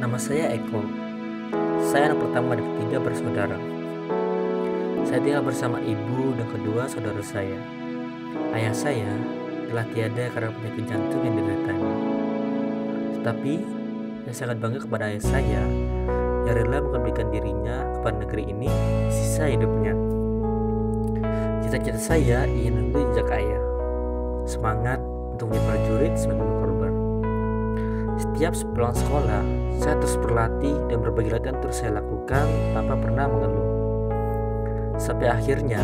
Nama saya Eko. Saya anak pertama dari 3 bersaudara. Saya tinggal bersama ibu dan kedua saudara saya. Ayah saya telah tiada karena penyakit jantung yang dideritanya. Tetapi, saya sangat bangga kepada ayah saya yang rela mengabdikan dirinya kepada negeri ini sisa hidupnya. Cita-cita saya ingin mengikuti jejak ayah. Semangat untuk menjadi prajurit sebagai korban. Setiap pulang sekolah, saya terus berlatih dan berbagai latihan terus saya lakukan tanpa pernah mengeluh. Sampai akhirnya,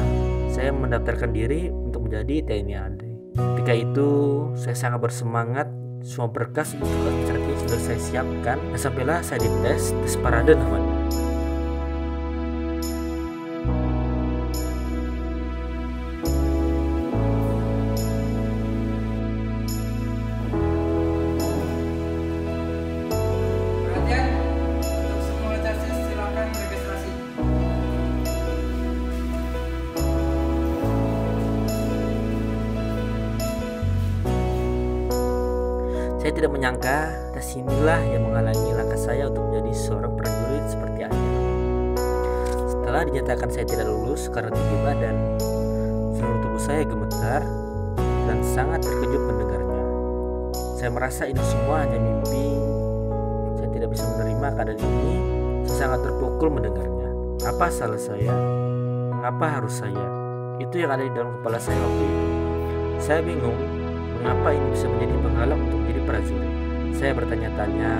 saya mendaftarkan diri untuk menjadi TNI AD. Ketika itu, saya sangat bersemangat. Semua berkas untuk administratif sudah saya siapkan, dan sampailah saya dites parade namanya. Untuk semua chassis silakan registrasi. Saya tidak menyangka tes inilah yang menghalangi langkah saya untuk menjadi seorang prajurit seperti ayah. Setelah dinyatakan saya tidak lulus karena tinggi badan, seluruh tubuh saya gemetar dan sangat terkejut mendengarnya. Saya merasa ini semua hanya mimpi. Saya tidak bisa menerima keadaan ini. Saya sangat terpukul mendengarnya. Apa salah saya? Mengapa harus saya? Itu yang ada di dalam kepala saya waktu itu. Saya bingung mengapa ini bisa menjadi penghalang untuk menjadi prajurit. Saya bertanya-tanya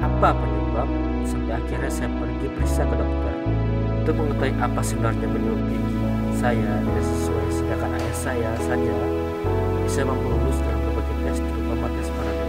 apa penyebab, sampai akhirnya saya pergi periksa ke dokter untuk mengetahui apa sebenarnya penyebab tinggi saya tidak sesuai, sedangkan ayah saya saja bisa mampu lulus dalam berbagai tes, terutama tes parade.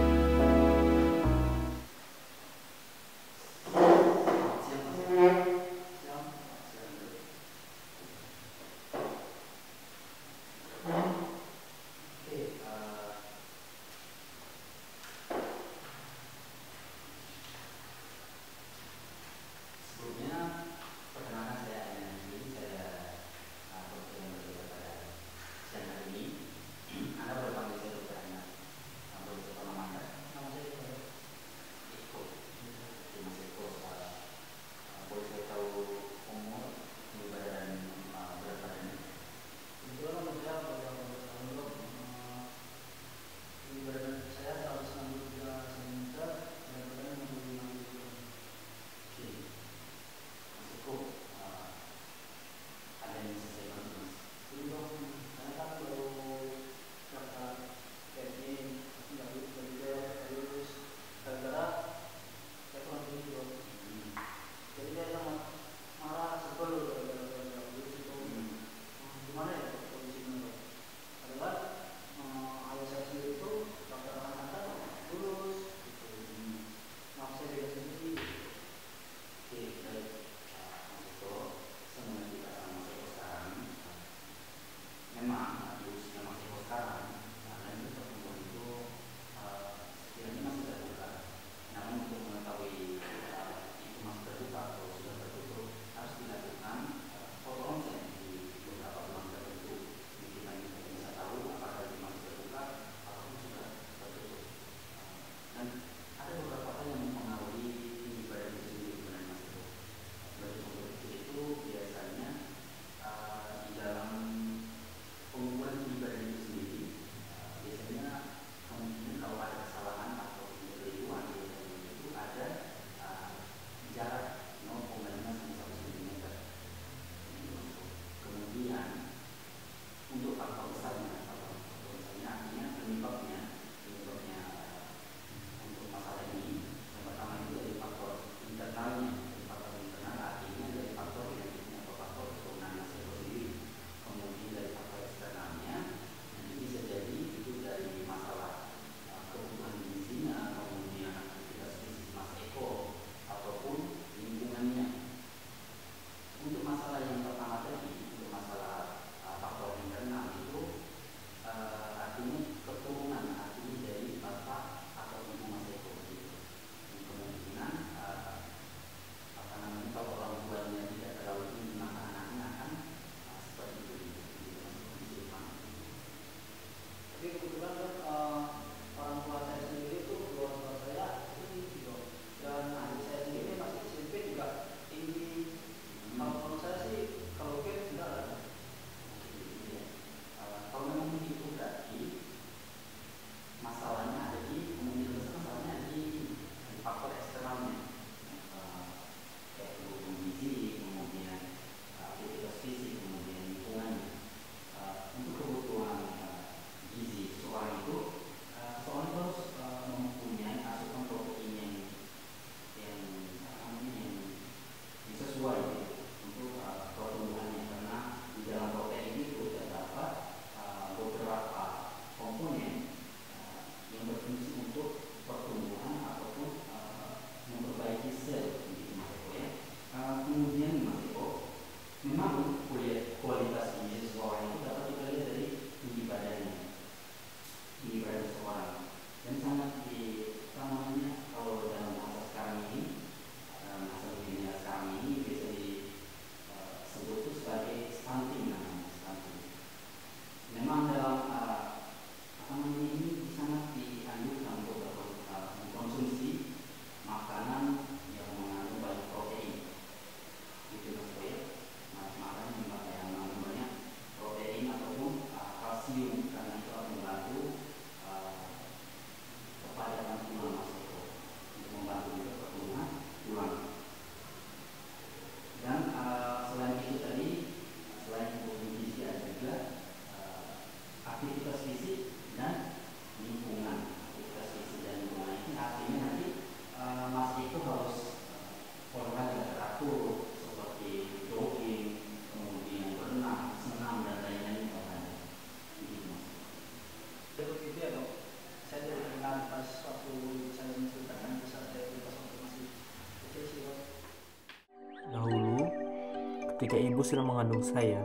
ketika ibu sudah mengandung saya,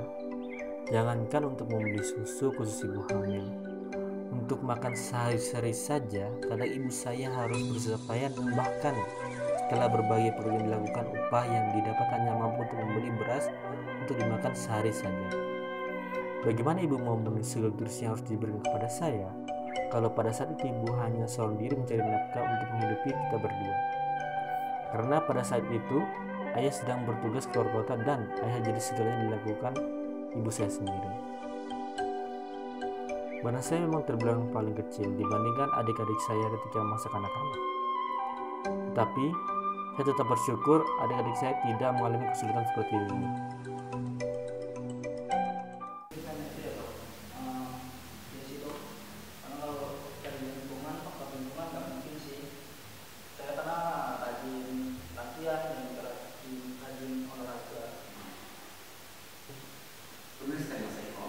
jangankan untuk membeli susu khusus ibu hamil, untuk makan sehari-hari saja, kadang ibu saya harus bersusah payah, dan bahkan setelah berbagai program dilakukan, upah yang didapat hanya mampu untuk membeli beras untuk dimakan sehari saja. Bagaimana ibu mau memenuhi segala tugas yang harus diberikan kepada saya, kalau pada saat itu ibu hanya seorang diri mencari nafkah untuk menghidupi kita berdua? Karena pada saat itu ayah sedang bertugas keluar kota dan ayah jadi segalanya dilakukan ibu saya sendiri. Badan saya memang terbilang paling kecil dibandingkan adik-adik saya ketika masa kanak-kanak. Tetapi saya tetap bersyukur adik-adik saya tidak mengalami kesulitan seperti ini. Menurut Mas Eko,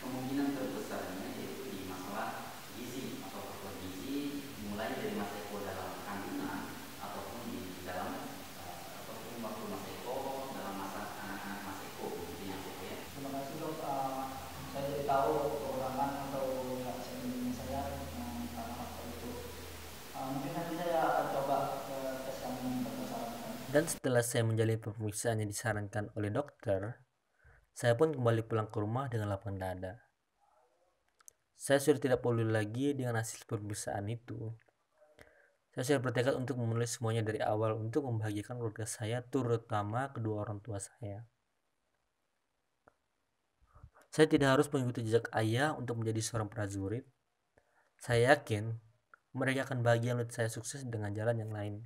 kemungkinan terbesarnya yaitu di masalah gizi atau faktor gizi, mulai dari Mas Eko dalam kandungan ataupun di dalam ataupun waktu Mas Eko dalam masa anak-anak Mas Eko, gitu ya Mas Eko ya. Terima kasih dok, saya jadi tahu kekurangan atau nggak bisa bimbing saya karena faktor itu. Mungkin nanti saya akan coba tes kandungan dokter sarankan. Dan setelah saya menjalani pemeriksaan yang disarankan oleh dokter, saya pun kembali pulang ke rumah dengan lapang dada. Saya sudah tidak peduli lagi dengan hasil pemeriksaan itu. Saya sudah bertekad untuk memenuhi semuanya dari awal untuk membahagiakan keluarga saya, terutama kedua orang tua saya. Saya tidak harus mengikuti jejak ayah untuk menjadi seorang prajurit. Saya yakin mereka akan bahagia melihat saya sukses dengan jalan yang lain.